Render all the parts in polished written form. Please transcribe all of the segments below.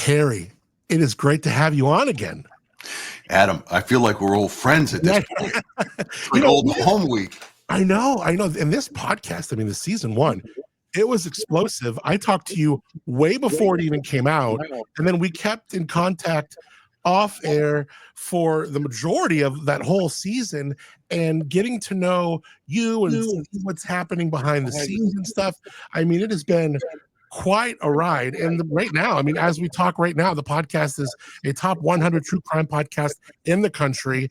Harry, it is great to have you on again. Adam, I feel like we're old friends at this point. It's like old home week. I know. And this podcast, the season 1, it was explosive. I talked to you way before it even came out, and then we kept in contact off air for the majority of that whole season, and getting to know you and what's happening behind the scenes and stuff. It has been quite a ride. And right now, as we talk right now, the podcast is a top 100 true crime podcast in the country.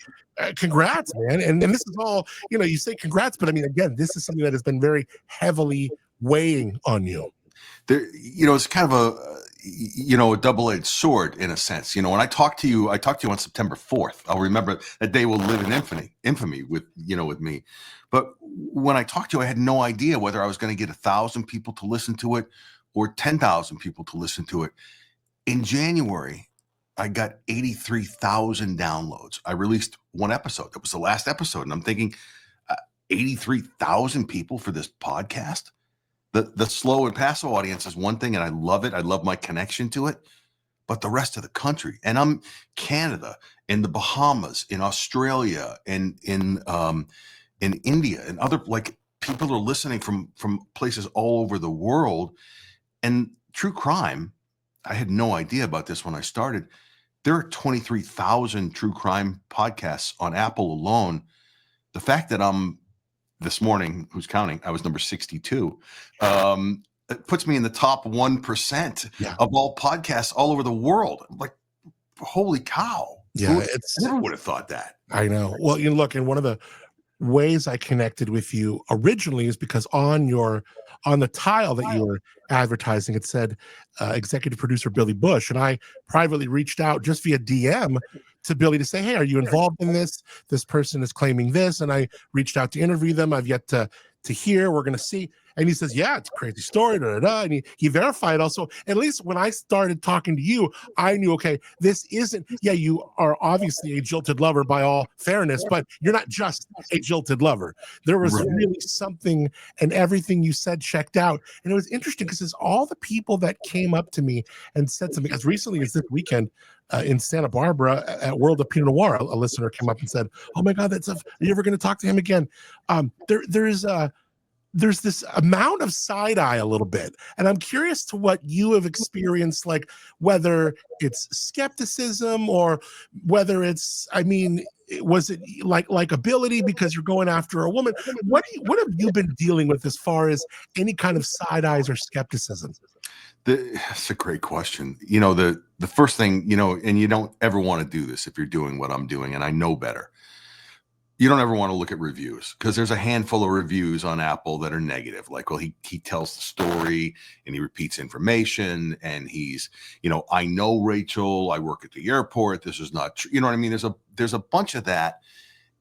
Congrats, man. And this is all, you say congrats, but again, this is something that has been very heavily weighing on you. It's kind of a double-edged sword in a sense. When I talked to you on September 4th. I'll remember that day will live in infamy with me. But when I talked to you, I had no idea whether I was going to get 1,000 people to listen to it or 10,000 people to listen to it. In January, I got 83,000 downloads. I released one episode. That was the last episode. And I'm thinking 83,000 people for this podcast. The slow and passive audience is one thing, and I love it. I love my connection to it. But the rest of the country, and I'm Canada, in the Bahamas, in Australia, and in India, and other, like, people are listening from places all over the world. And true crime, I had no idea about this when I started. There are 23,000 true crime podcasts on Apple alone. The fact that I'm, this morning, who's counting, I was number 62, it puts me in the top 1% of all podcasts all over the world. Like, holy cow. Yeah, I never would have thought that. I know. Well, look, and one of the ways I connected with you originally is because on the tile that you were advertising, it said executive producer Billy Bush, and I privately reached out just via DM to Billy to say, hey, are you involved in this? This person is claiming this, and I reached out to interview them. I've yet to hear. We're going to see. And he says, yeah, it's a crazy story. Da, da, da. And he verified also. At least when I started talking to you, I knew, okay, this isn't, you are obviously a jilted lover by all fairness, but you're not just a jilted lover. There was really something, and everything you said checked out. And it was interesting because it's all the people that came up to me and said something as recently as this weekend in Santa Barbara at World of Pinot Noir. A listener came up and said, oh my God, are you ever going to talk to him again? There's this amount of side eye a little bit. And I'm curious to what you have experienced, like whether it's skepticism or whether it's, was it like ability because you're going after a woman? What have you been dealing with as far as any kind of side eyes or skepticism? That's a great question. The first thing, and you don't ever want to do this if you're doing what I'm doing, and I know better. You don't ever want to look at reviews because there's a handful of reviews on Apple that are negative. Like, well, he tells the story and he repeats information and he's, I know Rachel, I work at the airport. This is not true. You know what I mean? There's a bunch of that.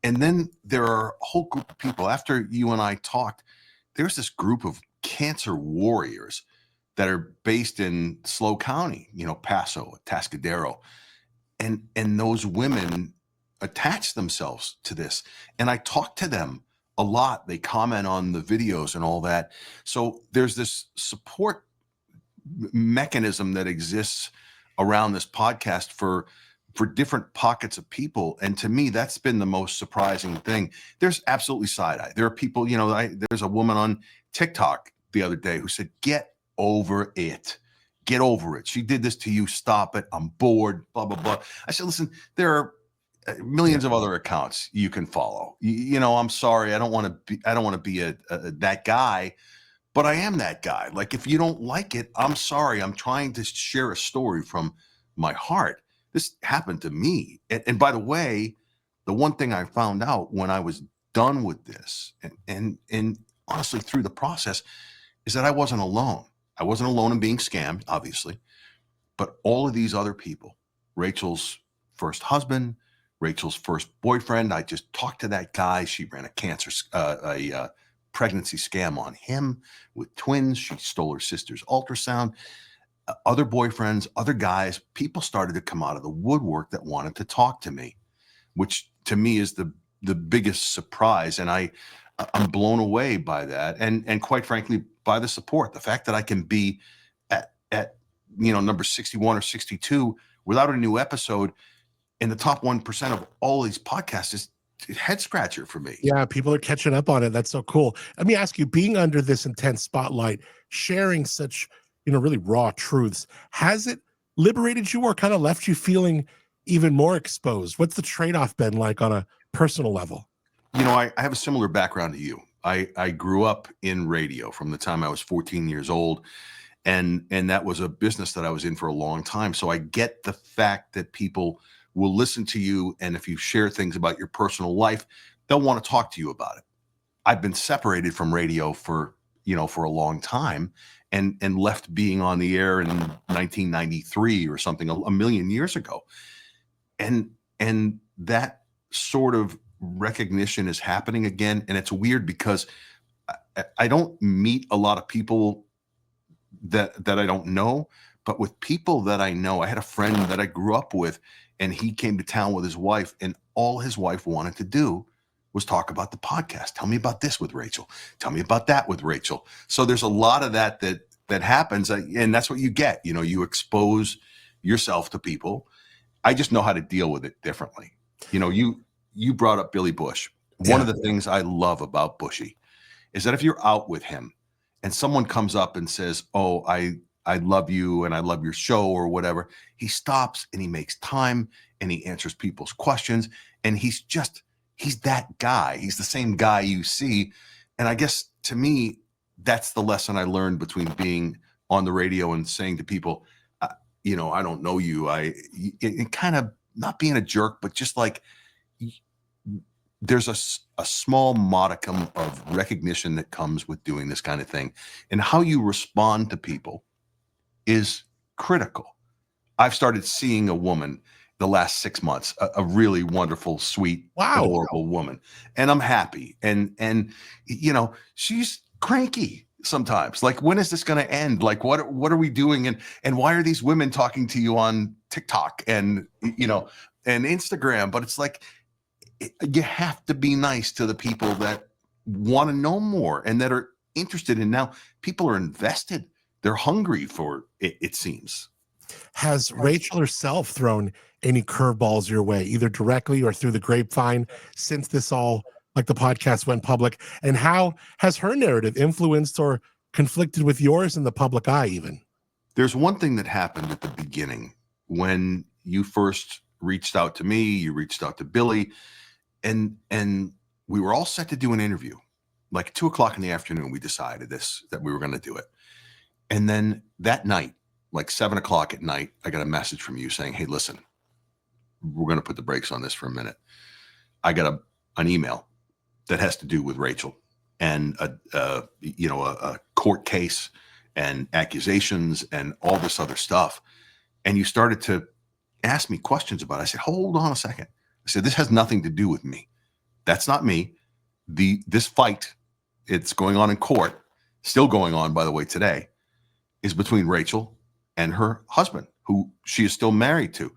And then there are a whole group of people. After you and I talked, there's this group of cancer warriors that are based in SLO County, Paso, Tascadero. And those women attach themselves to this. And I talk to them a lot. They comment on the videos and all that. So there's this support mechanism that exists around this podcast for different pockets of people. And to me, that's been the most surprising thing. There's absolutely side eye. There are people, there's a woman on TikTok the other day who said, get over it. Get over it. She did this to you. Stop it. I'm bored, blah, blah, blah. I said, listen, there are millions of other accounts you can follow. I'm sorry. I don't want to be a that guy, but I am that guy. Like, if you don't like it, I'm sorry. I'm trying to share a story from my heart. This happened to me. And by the way, the one thing I found out when I was done with this and honestly through the process is that I wasn't alone. I wasn't alone in being scammed, obviously, but all of these other people, Rachel's first husband, Rachel's first boyfriend. I just talked to that guy. She ran a pregnancy scam on him with twins. She stole her sister's ultrasound. Other boyfriends, other guys, people started to come out of the woodwork that wanted to talk to me, which to me is the biggest surprise. And I'm blown away by that. And quite frankly, by the support, the fact that I can be at number 61 or 62 without a new episode in the top 1% of all these podcasts is a head scratcher for me. Yeah, people are catching up on it. That's so cool. Let me ask you, being under this intense spotlight, sharing such, really raw truths, has it liberated you or kind of left you feeling even more exposed? What's the trade-off been like on a personal level? I have a similar background to you. I grew up in radio from the time I was 14 years old. And that was a business that I was in for a long time. So I get the fact that people will listen to you. And if you share things about your personal life, they'll want to talk to you about it. I've been separated from radio for a long time and left being on the air in 1993 or something, a million years ago. And that sort of recognition is happening again. And it's weird because I don't meet a lot of people that I don't know, but with people that I know. I had a friend that I grew up with, and he came to town with his wife, and all his wife wanted to do was talk about the podcast. Tell me about this with Rachel. Tell me about that with Rachel. So there's a lot of that happens, and that's what you get. You expose yourself to people. I just know how to deal with it differently. You brought up Billy Bush. One of the things I love about Bushy is that if you're out with him and someone comes up and says, "Oh, I love you and I love your show," or whatever, he stops and he makes time and he answers people's questions. And he's that guy. He's the same guy you see. And I guess to me, that's the lesson I learned between being on the radio and saying to people, I don't know you. And kind of not being a jerk, but just like, there's a small modicum of recognition that comes with doing this kind of thing, and how you respond to people is critical. I've started seeing a woman the last 6 months, a really wonderful, sweet, adorable woman, and I'm happy. And she's cranky sometimes. Like, when is this going to end? Like, what are we doing? And why are these women talking to you on TikTok and Instagram? But it's like, you have to be nice to the people that want to know more and that are interested in. Now people are invested. They're hungry for it, it seems. Has Rachel herself thrown any curveballs your way, either directly or through the grapevine, since this all, like the podcast, went public? And how has her narrative influenced or conflicted with yours in the public eye even? There's one thing that happened at the beginning when you first reached out to me, you reached out to Billy, and we were all set to do an interview. Like 2:00 in the afternoon, we decided that we were going to do it. And then that night, like 7:00 at night, I got a message from you saying, "Hey, listen, we're going to put the brakes on this for a minute." I got an email that has to do with Rachel and a court case and accusations and all this other stuff. And you started to ask me questions about it. I said, "Hold on a second." I said, "This has nothing to do with me. That's not me. This fight, it's going on in court, still going on, by the way, today, is between Rachel and her husband, who she is still married to."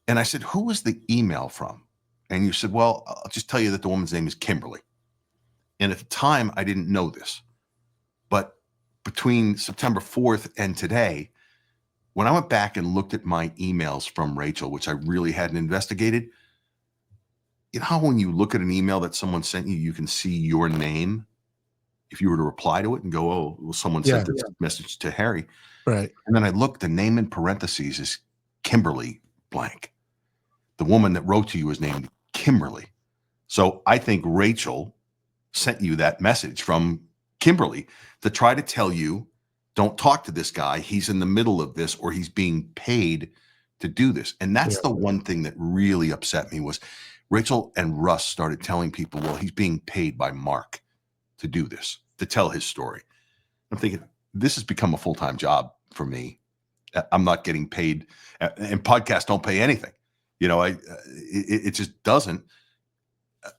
And I said, "Who is the email from?" And you said, "Well, I'll just tell you that the woman's name is Kimberly." And at the time, I didn't know this. But between September 4th and today, when I went back and looked at my emails from Rachel, which I really hadn't investigated, you know how when you look at an email that someone sent you, you can see your name if you were to reply to it and go, "Oh, well, someone sent this message to Harry." Right. And then I looked, the name in parentheses is Kimberly blank. The woman that wrote to you is named Kimberly. So I think Rachel sent you that message from Kimberly to try to tell you, don't talk to this guy. He's in the middle of this, or he's being paid to do this. And that's the one thing that really upset me was Rachel and Russ started telling people, well, he's being paid by Mark to do this, to tell his story. I'm thinking, this has become a full-time job for me. I'm not getting paid, and podcasts don't pay anything. It just doesn't.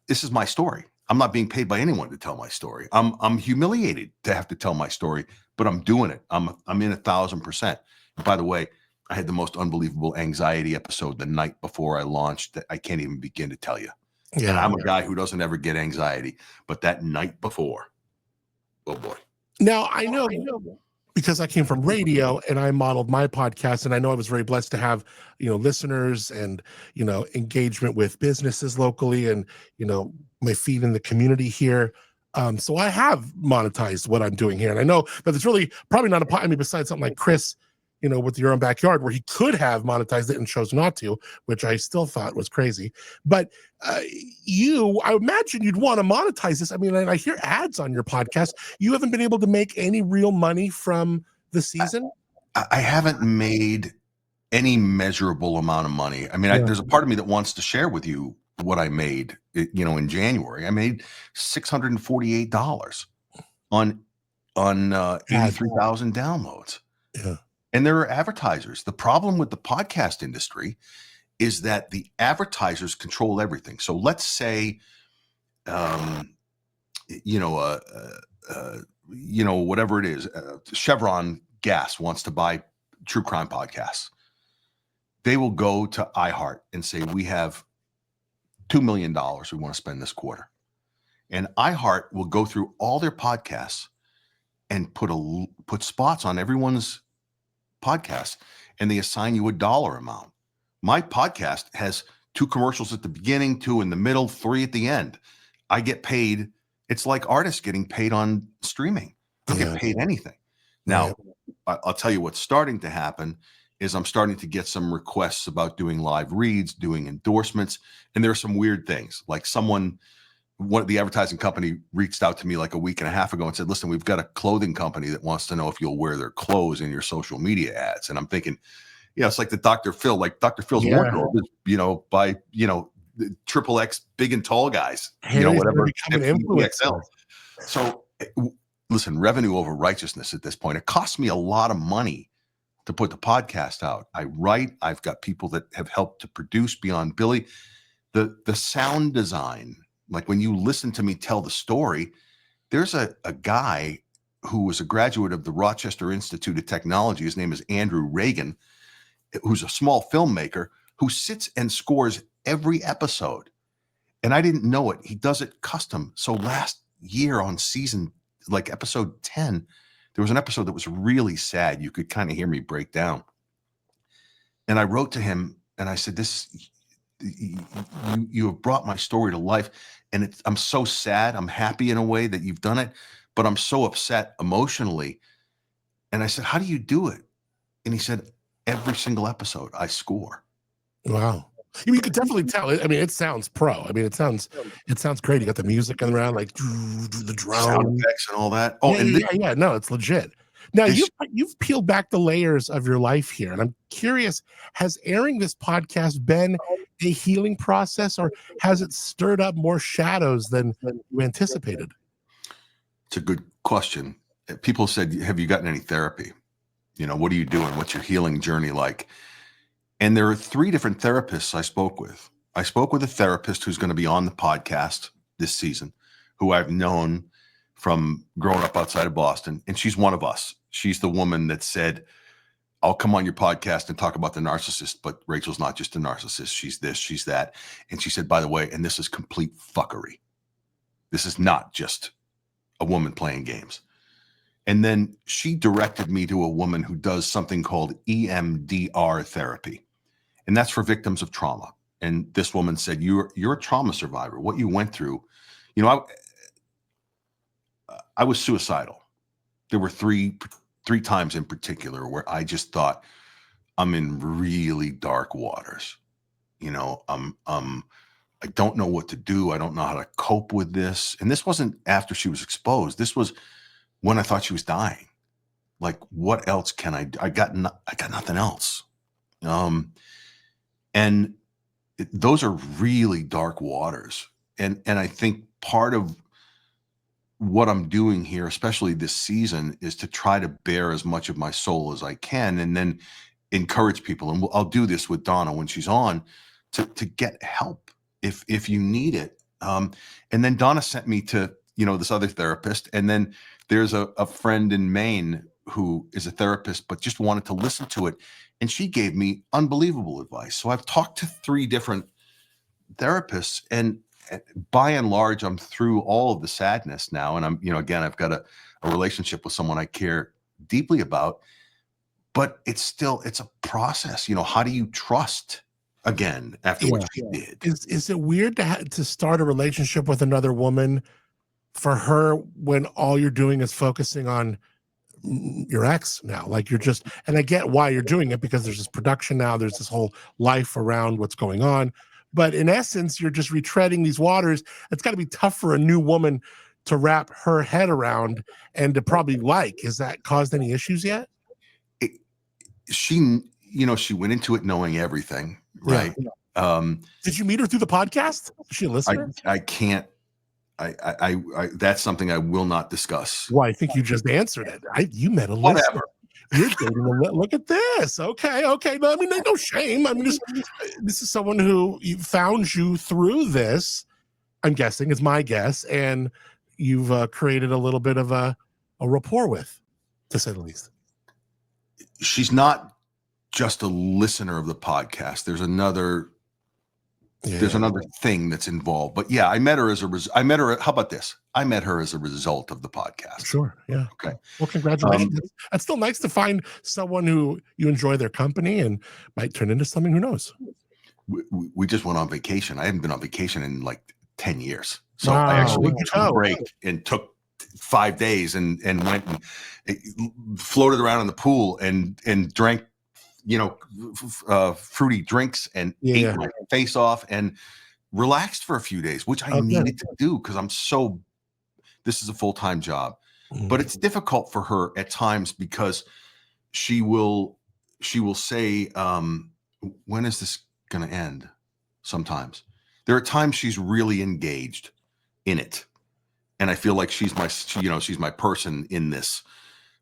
This is my story. I'm not being paid by anyone to tell my story. I'm humiliated to have to tell my story, but I'm doing it. I'm in 1,000%. And by the way, I had the most unbelievable anxiety episode the night before I launched that I can't even begin to tell you. Yeah, and I'm a guy who doesn't ever get anxiety, but that night before, oh boy. Now, I know because I came from radio and I modeled my podcast, and I know I was very blessed to have, listeners and, engagement with businesses locally, and, my feet in the community here. So I have monetized what I'm doing here. And I know that it's really probably not I mean, besides something like Chris, with Your Own Backyard, where he could have monetized it and chose not to, which I still thought was crazy. But I imagine you'd want to monetize this. I mean, I hear ads on your podcast. You haven't been able to make any real money from the season? I haven't made any measurable amount of money. I mean, Yeah. there's a part of me that wants to share with you what I made, in January. I made $648 on 83,000 downloads. Yeah. And there are advertisers. The problem with the podcast industry is that the advertisers control everything. So let's say, whatever it is, Chevron Gas wants to buy true crime podcasts. They will go to iHeart and say, we have $2 million we want to spend this quarter. And iHeart will go through all their podcasts and put spots on everyone's podcast, and they assign you a dollar amount. My podcast has 2 commercials at the beginning, 2 in the middle, 3 at the end. I get paid. It's like artists getting paid on streaming. I don't get paid anything. Now, I'll tell you what's starting to happen is I'm starting to get some requests about doing live reads, doing endorsements. And there are some weird things, like one of the advertising company reached out to me like a week and a half ago and said, listen, we've got a clothing company that wants to know if you'll wear their clothes in your social media ads. And I'm thinking, it's like the Dr. Phil, like Dr. Phil's wardrobe is, by, triple X big and tall guys, whatever. XL. So listen, revenue over righteousness at this point. It costs me a lot of money to put the podcast out. I write, I've got people that have helped to produce beyond Billy. The sound design, like when you listen to me tell the story, there's a guy who was a graduate of the Rochester Institute of Technology. His name is Andrew Reagan, who's a small filmmaker who sits and scores every episode. And I didn't know it. He does it custom. So last year on season, like episode 10, there was an episode that was really sad. You could kind of hear me break down. And I wrote to him and I said, you have brought my story to life. And I'm so sad. I'm happy in a way that you've done it, but I'm so upset emotionally. And I said, how do you do it? And he said, every single episode I score. Wow. You could definitely tell. I mean, it sounds pro. I mean, it sounds great. You got the music in the round, like the drone, sound effects and all that. Yeah. No, it's legit. Now you've peeled back the layers of your life here, and I'm curious: has airing this podcast been a healing process, or has it stirred up more shadows than you anticipated? It's a good question. People said, "Have you gotten any therapy? What are you doing? What's your healing journey like?" And there are 3 different therapists I spoke with. I spoke with a therapist who's going to be on the podcast this season, who I've known from growing up outside of Boston. And she's one of us. She's the woman that said, I'll come on your podcast and talk about the narcissist, but Rachel's not just a narcissist. She's this, she's that. And she said, by the way, and this is complete fuckery. This is not just a woman playing games. And then she directed me to a woman who does something called EMDR therapy. And that's for victims of trauma. And this woman said, you're a trauma survivor. What you went through, I was suicidal. There were three times in particular where I just thought, I'm in really dark waters. I don't know what to do. I don't know how to cope with this. And this wasn't after she was exposed. This was when I thought she was dying. Like, what else can I do? I got nothing else. And those are really dark waters. And I think part of what I'm doing here, especially this season, is to try to bear as much of my soul as I can, and then encourage people. And I'll do this with Donna when she's on to get help if you need it. And then Donna sent me to, this other therapist. And then there's a friend in Maine who is a therapist, but just wanted to listen to it. And she gave me unbelievable advice. So I've talked to 3 different therapists, and by and large, I'm through all of the sadness now. And I'm, again, I've got a relationship with someone I care deeply about, but it's a process. How do you trust again after what she did? Is it weird to start a relationship with another woman for her when all you're doing is focusing on your ex now? Like you're just, and I get why you're doing it because there's this production now, there's this whole life around what's going on. But in essence, you're just retreading these waters. It's got to be tough for a new woman to wrap her head around and to probably like. Has that caused any issues yet? She went into it knowing everything, right? Did you meet her through the podcast? Is she a listener? I can't. I that's something I will not discuss. Well, I think you just answered it. You met a listener. Whatever. You're dating look at this. Okay. No, I mean, no shame. I mean, this is someone who found you through this. I'm guessing, is my guess, and you've created a little bit of a rapport with, to say the least. She's not just a listener of the podcast. There's another thing that's involved. But yeah, I met her how about this? I met her as a result of the podcast. Sure. Yeah. Okay. Well, congratulations. That's still nice to find someone who you enjoy their company and might turn into something. Who knows? We just went on vacation. I hadn't been on vacation in like 10 years. So wow. I actually took a break and took 5 days and went and floated around in the pool and drank, fruity drinks and ate my face off and relaxed for a few days, which I needed to do because this is a full-time job. But it's difficult for her at times because she will say, when is this going to end? Sometimes there are times she's really engaged in it. And I feel like she's my person in this,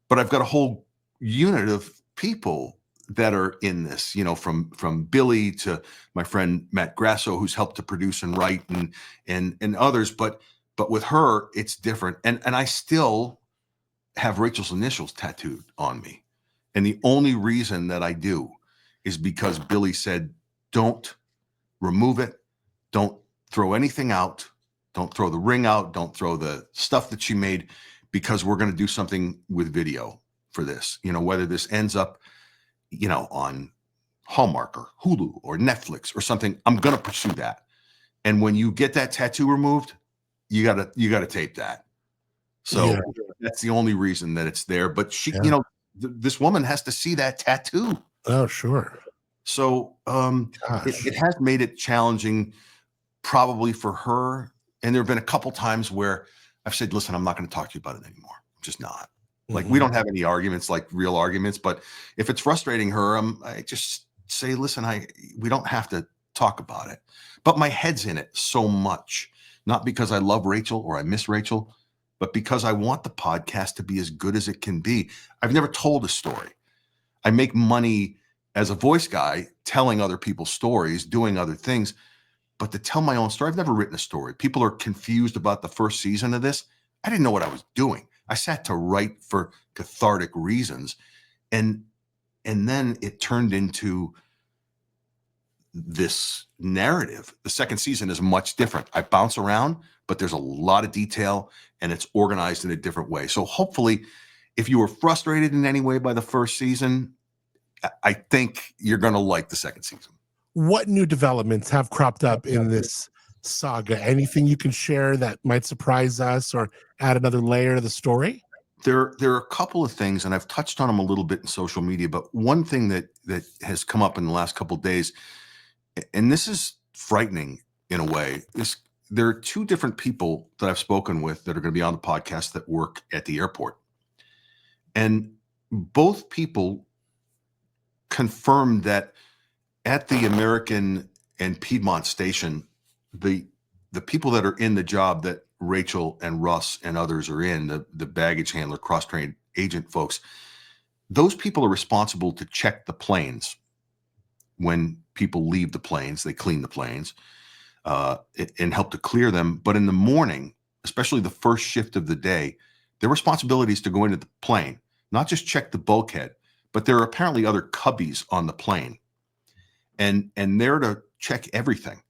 but I've got a whole unit of people that are in this, from Billy to my friend Matt Grasso, who's helped to produce and write and others. But with her, it's different. And I still have Rachel's initials tattooed on me. And the only reason that I do is because Billy said, don't remove it. Don't throw anything out. Don't throw the ring out. Don't throw the stuff that she made, because we're going to do something with video for this, whether this ends up, on Hallmark or Hulu or Netflix or something. I'm going to pursue that. And when you get that tattoo removed, you gotta tape that. So that's the only reason that it's there. But she, this woman has to see that tattoo. Oh, sure. So it has made it challenging probably for her. And there have been a couple times where I've said, listen, I'm not going to talk to you about it anymore. I'm just not. Like, we don't have any arguments, like real arguments. But if it's frustrating her, I just say, listen, we don't have to talk about it. But my head's in it so much, not because I love Rachel or I miss Rachel, but because I want the podcast to be as good as it can be. I've never told a story. I make money as a voice guy telling other people's stories, doing other things. But to tell my own story, I've never written a story. People are confused about the first season of this. I didn't know what I was doing. I sat to write for cathartic reasons. And then it turned into this narrative. The second season is much different. I bounce around, but there's a lot of detail and it's organized in a different way. So hopefully, if you were frustrated in any way by the first season, I think you're going to like the second season. What new developments have cropped up in this saga? Anything you can share that might surprise us or add another layer to the story? There are a couple of things, and I've touched on them a little bit in social media, but one thing that has come up in the last couple of days, and this is frightening in a way, is there are two different people that I've spoken with that are going to be on the podcast that work at the airport. And both people confirmed that at the American and Piedmont station, the people that are in the job that Rachel and Russ and others are in, the baggage handler, cross-trained agent folks, those people are responsible to check the planes. When people leave the planes, they clean the planes and help to clear them. But in the morning, especially the first shift of the day, their responsibility is to go into the plane, not just check the bulkhead, but there are apparently other cubbies on the plane. And they're to check everything.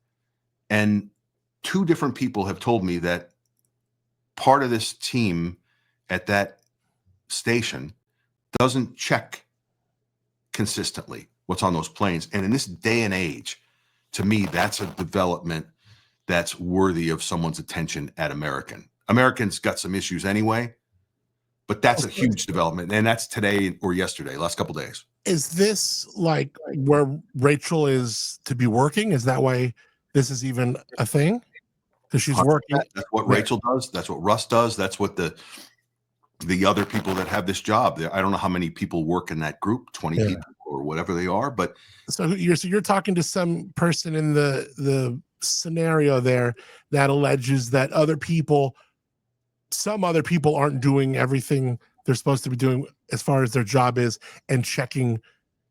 And two different people have told me that part of this team at that station doesn't check consistently what's on those planes. And in this day and age, to me, that's a development that's worthy of someone's attention at American. American's got some issues anyway, but that's a huge development. And that's today or yesterday, last couple of days. Is this like where Rachel is to be working? Is that why this is even a thing? Because she's working. That's what Rachel does. That's what Russ does. That's what the other people that have this job. I don't know how many people work in that group, 20 people or whatever they are, but so you're talking to some person in the scenario there that alleges that some other people aren't doing everything they're supposed to be doing as far as their job is, and checking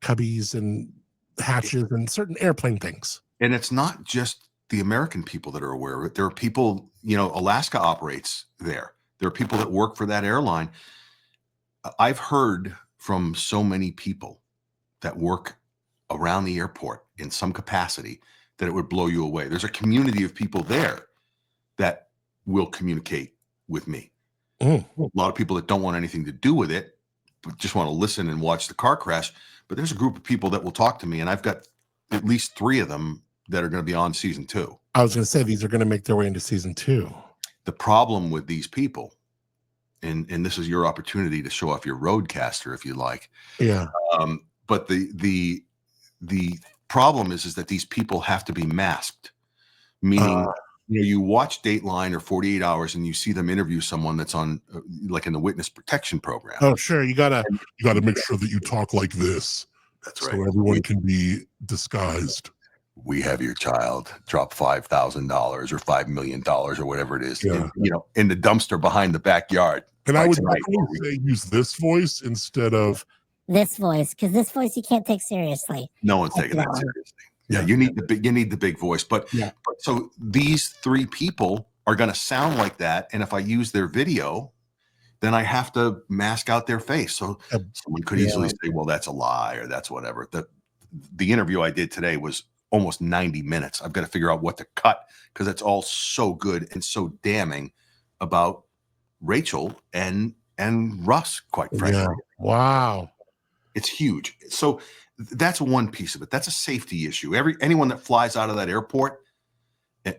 cubbies and hatches and certain airplane things. And it's not just the American people that are aware of it. There are people, Alaska operates there. There are people that work for that airline. I've heard from so many people that work around the airport in some capacity that it would blow you away. There's a community of people there that will communicate with me. A lot of people that don't want anything to do with it, but just want to listen and watch the car crash. But there's a group of people that will talk to me, and I've got at least 3 of them that are going to be on season 2. I was going to say these are going to make their way into season 2. The problem with these people, and this is your opportunity to show off your roadcaster if you like. Yeah. But the problem is that these people have to be masked, meaning you watch Dateline or 48 Hours and you see them interview someone that's on like in the witness protection program. Oh, sure. You gotta make sure that you talk like this. That's right. So everyone can be disguised. We have your child drop $5,000 or $5 million or whatever it is, in the dumpster behind the backyard. And I would definitely say use this voice instead of this voice, because this voice you can't take seriously. No one's taking that seriously. Yeah, you need the big voice. But so these 3 people are going to sound like that, and if I use their video, then I have to mask out their face. So someone could easily say, "Well, that's a lie," or "That's whatever." The interview I did today was almost 90 minutes. I've got to figure out what to cut because it's all so good and so damning about Rachel and Russ. Quite frankly, wow, it's huge. So that's one piece of it. That's a safety issue. Anyone that flies out of that airport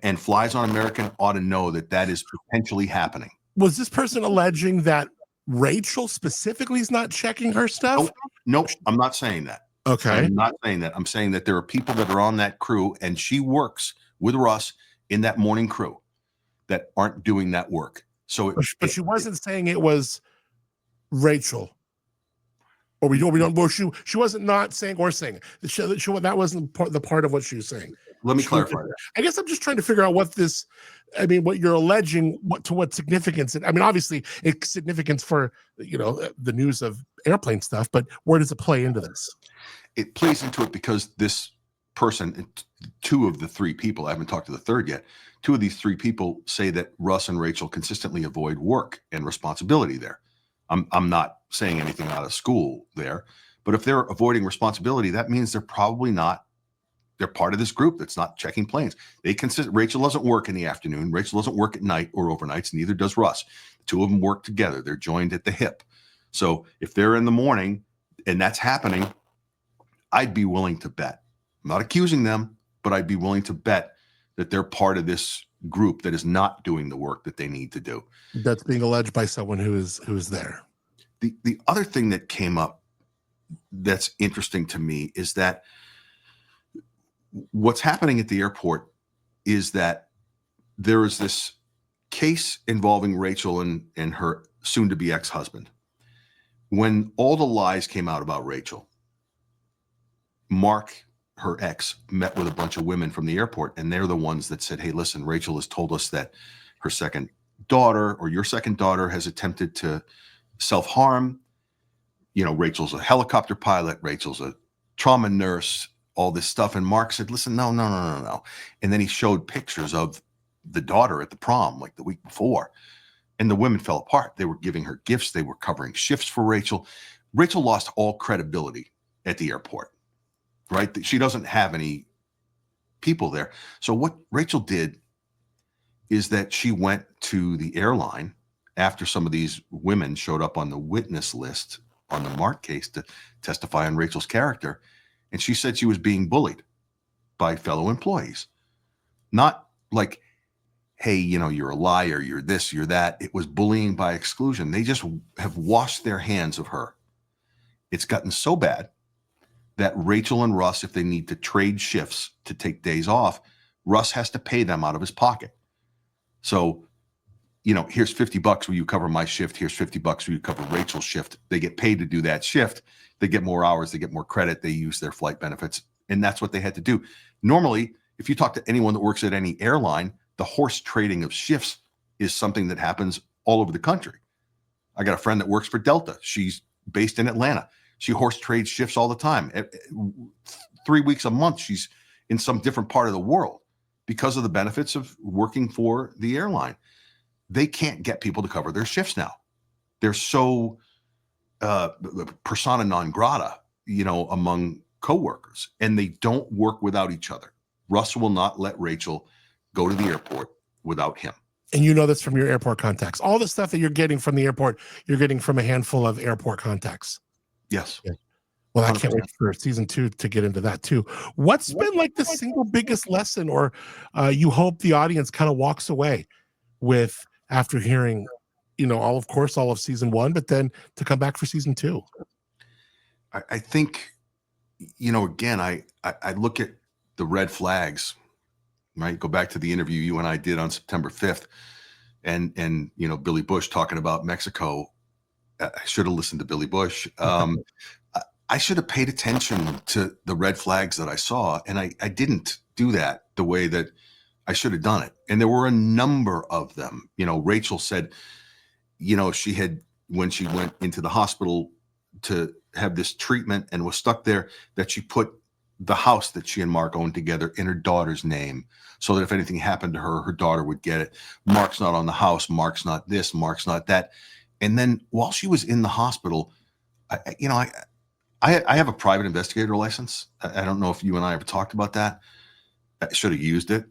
and flies on American ought to know that is potentially happening. Was this person alleging that Rachel specifically is not checking her stuff? Nope. I'm not saying that. Okay. I'm not saying that. I'm saying that there are people that are on that crew, and she works with Russ in that morning crew that aren't doing that work. So, but she wasn't saying it was Rachel. Or we don't. Well, she wasn't not saying or saying it. That wasn't the part of what she was saying. Let me clarify that. I guess I'm just trying to figure out what you're alleging, what significance. Obviously it's significance for the news of airplane stuff, but where does it play into this? It plays into it because this person, 2 of the 3 people, I haven't talked to the 3rd yet. 2 of these 3 people say that Russ and Rachel consistently avoid work and responsibility there. I'm not saying anything out of school there, but if they're avoiding responsibility, that means they're probably not. They're part of this group that's not checking planes. Rachel doesn't work in the afternoon. Rachel doesn't work at night or overnights. Neither does Russ. The 2 of them work together. They're joined at the hip. So if they're in the morning and that's happening, I'd be willing to bet. I'm not accusing them, but I'd be willing to bet that they're part of this group that is not doing the work that they need to do. That's being alleged by someone who is there. The other thing that came up that's interesting to me is that what's happening at the airport is that there is this case involving Rachel and her soon-to-be ex-husband. When all the lies came out about Rachel, Mark, her ex, met with a bunch of women from the airport, and they're the ones that said, "Hey, listen, Rachel has told us that her second daughter or your second daughter has attempted to self-harm. Rachel's a helicopter pilot. Rachel's a trauma nurse, all this stuff." And Mark said, "Listen, no. And then he showed pictures of the daughter at the prom like the week before. And the women fell apart. They were giving her gifts. They were covering shifts for Rachel. Rachel lost all credibility at the airport, right? She doesn't have any people there. So what Rachel did is that she went to the airline after some of these women showed up on the witness list on the Mark case to testify on Rachel's character. And she said she was being bullied by fellow employees. Not like, hey, you're a liar, you're this, you're that. It was bullying by exclusion. They just have washed their hands of her. It's gotten so bad that Rachel and Russ, if they need to trade shifts to take days off, Russ has to pay them out of his pocket. So, here's $50. Will you cover my shift? Here's $50. Will you cover Rachel's shift? They get paid to do that shift. They get more hours. They get more credit. They use their flight benefits. And that's what they had to do. Normally, if you talk to anyone that works at any airline, the horse trading of shifts is something that happens all over the country. I got a friend that works for Delta. She's based in Atlanta. She horse trades shifts all the time. 3 weeks a month, she's in some different part of the world because of the benefits of working for the airline. They can't get people to cover their shifts now. They're so persona non grata, among coworkers, and they don't work without each other. Russ will not let Rachel go to the airport without him. And that's from your airport contacts. All the stuff that you're getting from the airport, you're getting from a handful of airport contacts. Yes. Yeah. Well, I 100%. can't wait for season 2 to get into that too. What's been like the single biggest lesson, or you hope the audience kind of walks away with after hearing, all of season 1, but then to come back for season 2? I think, again, I look at the red flags, right? Go back to the interview you and I did on September 5th and Billy Bush talking about Mexico. I should have listened to Billy Bush. I should have paid attention to the red flags that I saw, and I didn't do that the way that I should have done it. And there were a number of them. Rachel said, she had, when she went into the hospital to have this treatment and was stuck there, that she put the house that she and Mark owned together in her daughter's name, so that if anything happened to her, her daughter would get it. Mark's not on the house. Mark's not this. Mark's not that. And then while she was in the hospital, I have a private investigator license. I don't know if you and I ever talked about that. I should have used it,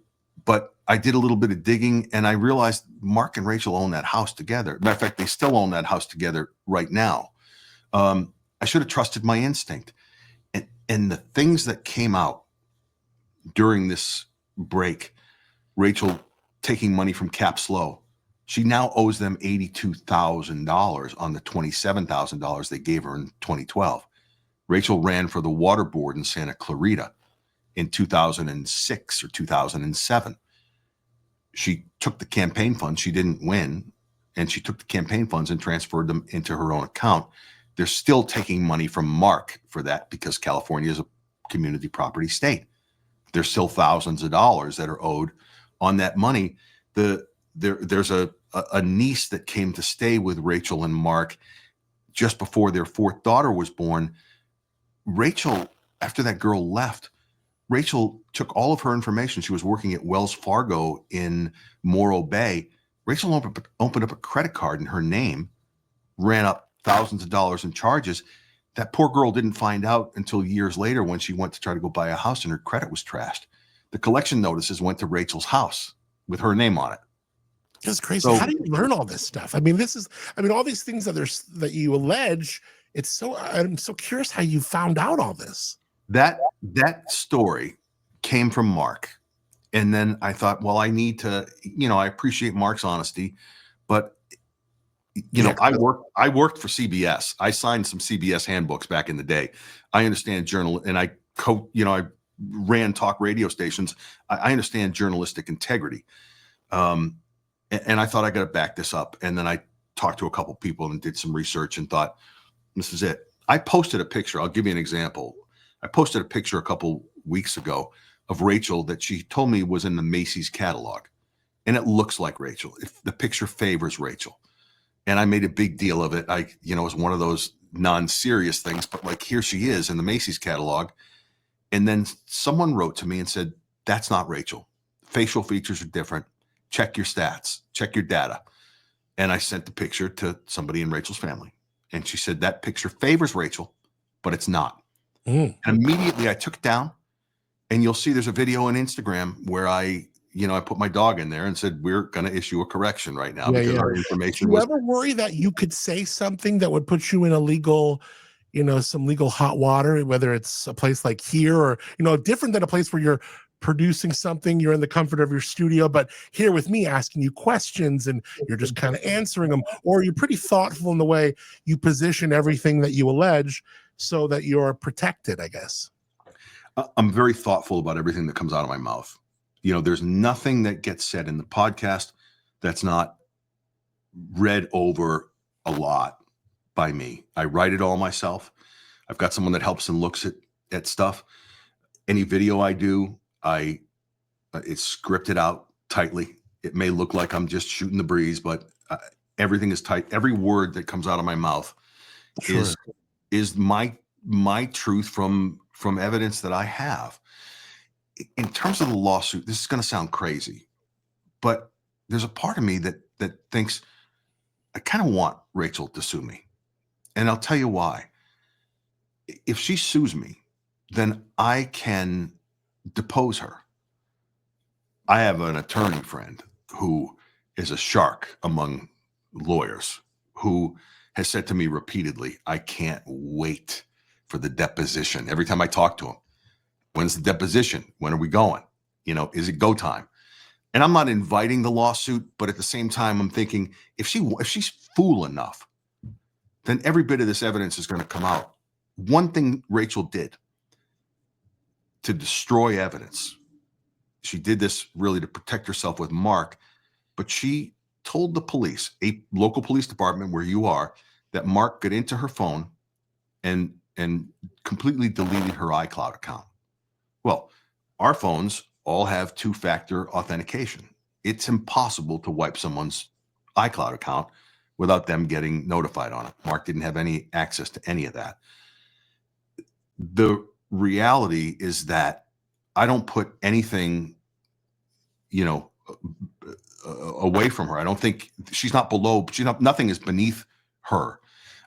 but I did a little bit of digging and I realized Mark and Rachel own that house together. Matter of fact, they still own that house together right now. I should have trusted my instinct. And the things that came out during this break, Rachel taking money from Cap Slow, she now owes them $82,000 on the $27,000 they gave her in 2012. Rachel ran for the water board in Santa Clarita in 2006 or 2007. She took the campaign funds. She didn't win. And she took the campaign funds and transferred them into her own account. They're still taking money from Mark for that because California is a community property state. There's still thousands of dollars that are owed on that money. There's a niece that came to stay with Rachel and Mark just before their fourth daughter was born. Rachel, after that girl left, Rachel took all of her information. She was working at Wells Fargo in Morro Bay. Rachel opened up a credit card in her name, ran up thousands of dollars in charges. That poor girl didn't find out until years later when she went to try to go buy a house and her credit was trashed. The collection notices went to Rachel's house with her name on it. It's crazy. So, how do you learn all this stuff? All these things that you allege. I'm so curious how you found out all this. That story came from Mark. And then I thought, well, I need to, I appreciate Mark's honesty, but I worked for CBS. I signed some CBS handbooks back in the day. I understand and I ran talk radio stations. I understand journalistic integrity. And I thought I got to back this up. And then I talked to a couple people and did some research and thought, this is it. I posted a picture. I'll give you an example. I posted a picture a couple weeks ago of Rachel that she told me was in the Macy's catalog. And it looks like Rachel. If the picture favors Rachel. And I made a big deal of it. It was one of those non-serious things, but like, here she is in the Macy's catalog. And then someone wrote to me and said, that's not Rachel. Facial features are different. Check your stats, check your data. And I sent the picture to somebody in Rachel's family. And she said, that picture favors Rachel, but it's not. And immediately I took it down, and you'll see there's a video on Instagram where I, I put my dog in there and said, we're going to issue a correction right now because our Do information you was. ever worry that you could say something that would put you in a legal, some legal hot water, whether it's a place like here or, different than a place where you're producing something, you're in the comfort of your studio, but here with me asking you questions and you're just kind of answering them, or you're pretty thoughtful in the way you position everything that you allege so that you're protected, I guess. I'm very thoughtful about everything that comes out of my mouth. There's nothing that gets said in the podcast that's not read over a lot by me. I write it all myself. I've got someone that helps and looks at stuff. Any video I do, it's scripted out tightly. It may look like I'm just shooting the breeze, but everything is tight. Every word that comes out of my mouth is my truth from evidence that I have. In terms of the lawsuit, this is going to sound crazy, but there's a part of me that thinks I kind of want Rachel to sue me. And I'll tell you why. If she sues me, then I can depose her. I have an attorney friend who is a shark among lawyers who has said to me repeatedly, I can't wait for the deposition. Every time I talk to him, when's the deposition? When are we going? Is it go time? And I'm not inviting the lawsuit, but at the same time, I'm thinking if she's fool enough, then every bit of this evidence is going to come out. One thing Rachel did to destroy evidence, she did this really to protect herself with Mark, but she told the police, a local police department where you are, that Mark got into her phone and completely deleted her iCloud account. Well, our phones all have two-factor authentication. It's impossible to wipe someone's iCloud account without them getting notified on it. Mark didn't have any access to any of that. The reality is that I don't put anything, away from her. I don't think nothing is beneath her.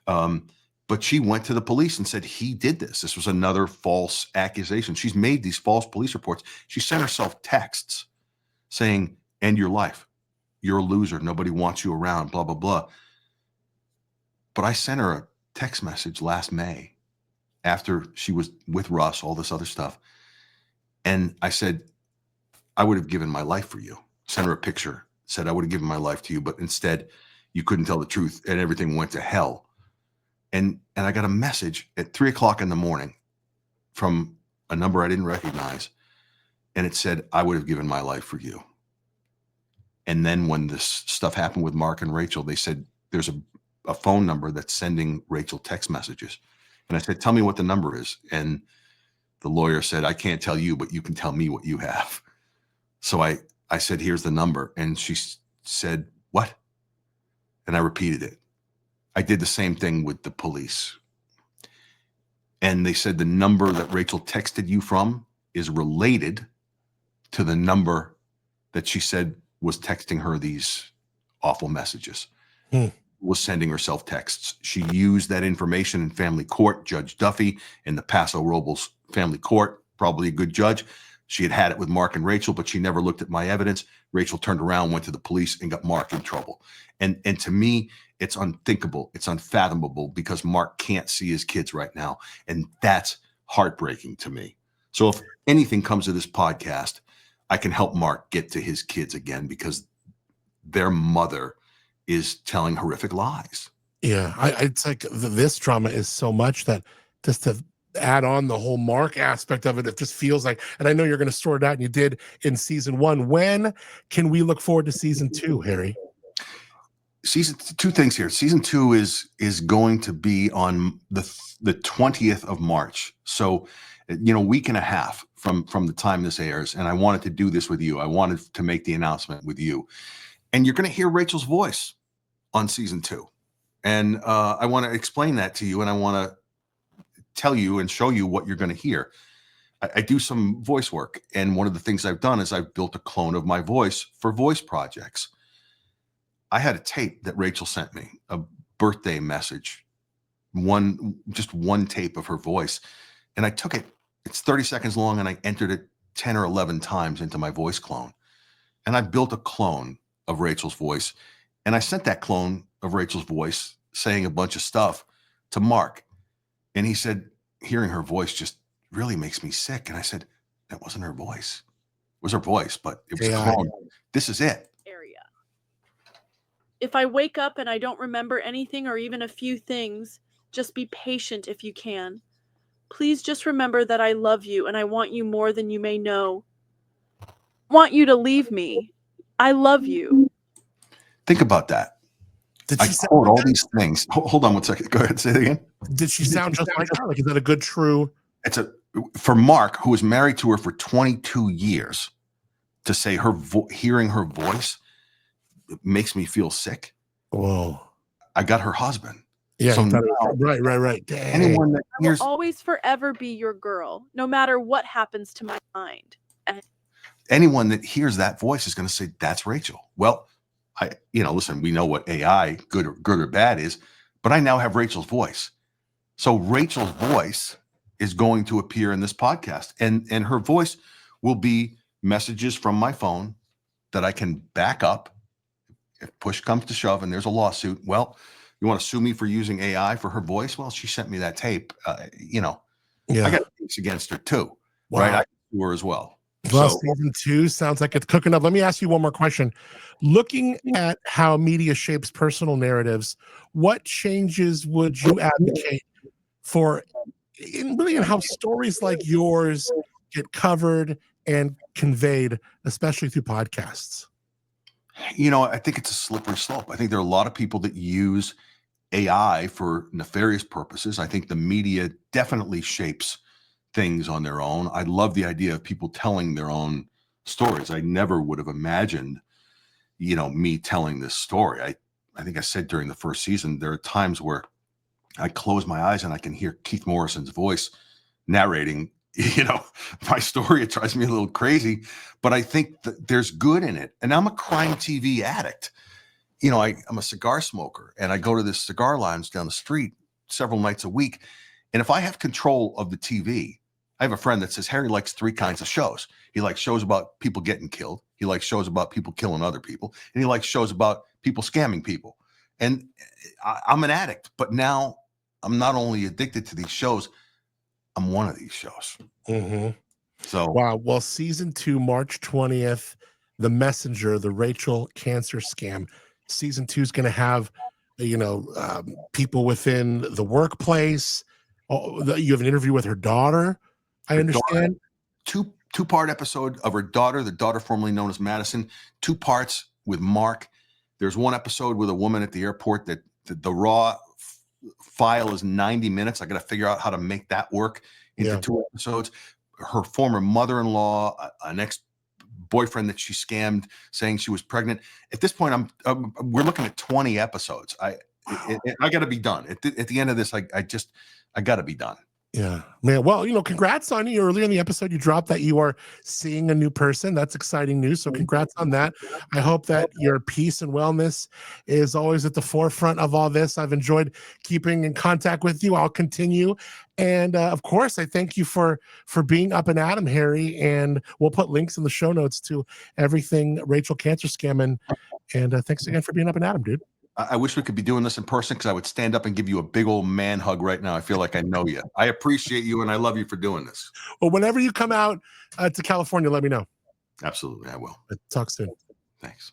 But she went to the police and said he did this. This was another false accusation. She's made these false police reports. She sent herself texts saying, end your life. You're a loser. Nobody wants you around, blah, blah, blah. But I sent her a text message last May after she was with Russ, all this other stuff. And I said, I would have given my life for you. Sent her a picture, said I would have given my life to you, but instead you couldn't tell the truth and everything went to hell. And I got a message at 3:00 in the morning from a number I didn't recognize. And it said, I would have given my life for you. And then when this stuff happened with Mark and Rachel, they said, there's a phone number that's sending Rachel text messages. And I said, tell me what the number is. And the lawyer said, I can't tell you, but you can tell me what you have. So I said, here's the number. And she said, what? And I repeated it. I did the same thing with the police. And they said the number that Rachel texted you from is related to the number that she said was texting her these awful messages, was sending herself texts. She used that information in family court. Judge Duffy in the Paso Robles family court, probably a good judge. She had it with Mark and Rachel, but she never looked at my evidence. Rachel turned around, went to the police, and got Mark in trouble. And to me, it's unthinkable. It's unfathomable because Mark can't see his kids right now. And that's heartbreaking to me. So if anything comes of this podcast, I can help Mark get to his kids again because their mother is telling horrific lies. Yeah, it's like this drama is so much that just to add on the whole Mark aspect of it, it just feels like, and I know you're going to sort it out and you did in season 1. When can we look forward to season 2, Harry? Two things here. Season 2 is going to be on the 20th of March. So, a week and a half from the time this airs. And I wanted to do this with you. I wanted to make the announcement with you. And you're going to hear Rachel's voice on season 2. And I want to explain that to you. And I want to tell you and show you what you're going to hear. I do some voice work. And one of the things I've done is I've built a clone of my voice for voice projects. I had a tape that Rachel sent me, a birthday message, just one tape of her voice. And I took it, it's 30 seconds long, and I entered it 10 or 11 times into my voice clone. and I built a clone of Rachel's voice, and I sent that clone of Rachel's voice saying a bunch of stuff to Mark. And he said, hearing her voice just really makes me sick. And I said, that wasn't her voice. It was her voice, but it was a clone. This is it. Area. If I wake up and I don't remember anything or even a few things, just be patient if you can. Please just remember that I love you and I want you more than you may know. Want you to leave me. I love you. Think about that. Did I she sound quote like all that? these things. Hold on one second. Go ahead. Say it again. Did she sound just like that? Like, is that a good, true? For Mark, who was married to her for 22 years, to say hearing her voice makes me feel sick. Whoa. I got her husband. Yeah. So now, right. Dang. anyone that I will hears always forever be your girl, no matter what happens to my mind. anyone that hears that voice is going to say, that's Rachel. Well, listen, we know what AI, good or bad, is, but I now have Rachel's voice. So Rachel's voice is going to appear in this podcast, and her voice will be messages from my phone that I can back up if push comes to shove and there's a lawsuit. Well, you want to sue me for using AI for her voice? Well, she sent me that tape. I got a case against her too, right? I can sue her as well. Well, season 2 sounds like it's cooking up. Let me ask you one more question. Looking at how media shapes personal narratives, what changes would you advocate for in how stories like yours get covered and conveyed, especially through podcasts? I think it's a slippery slope. I think there are a lot of people that use AI for nefarious purposes. I think the media definitely shapes things on their own. I love the idea of people telling their own stories. I never would have imagined, me telling this story. I think I said during the first season, there are times where I close my eyes and I can hear Keith Morrison's voice narrating, my story. It drives me a little crazy, but I think that there's good in it. And I'm a crime TV addict. I'm a cigar smoker, and I go to this cigar lounge down the street several nights a week. And if I have control of the TV, I have a friend that says Harry likes 3 kinds of shows. He likes shows about people getting killed. He likes shows about people killing other people. And he likes shows about people scamming people. And I'm an addict, but now I'm not only addicted to these shows, I'm one of these shows. Mm-hmm. So, wow. Well, season 2, March 20th, The Messenger, the Rachel cancer scam. Season 2 is going to have, people within the workplace. You have an interview with her daughter, I understand. Two-part episode of her daughter, the daughter formerly known as Madison. 2 parts with Mark. There's one episode with a woman at the airport that the raw file is 90 minutes. I got to figure out how to make that work into 2 episodes. Her former mother-in-law, an ex-boyfriend that she scammed, saying she was pregnant. At this point, we're looking at 20 episodes. I got to be done. At the end of this, I got to be done. Yeah, man. Well, congrats on you. Earlier in the episode, you dropped that you are seeing a new person. That's exciting news. So congrats on that. I hope that your peace and wellness is always at the forefront of all this. I've enjoyed keeping in contact with you. I'll continue. And of course, I thank you for being up and at 'em, Harry. And we'll put links in the show notes to everything Rachel Cancer Scam. And thanks again for being up and at 'em, dude. I wish we could be doing this in person, because I would stand up and give you a big old man hug right now. I feel like I know you. I appreciate you, and I love you for doing this. Well, whenever you come out to California, let me know. Absolutely, I will. Talk soon. Thanks.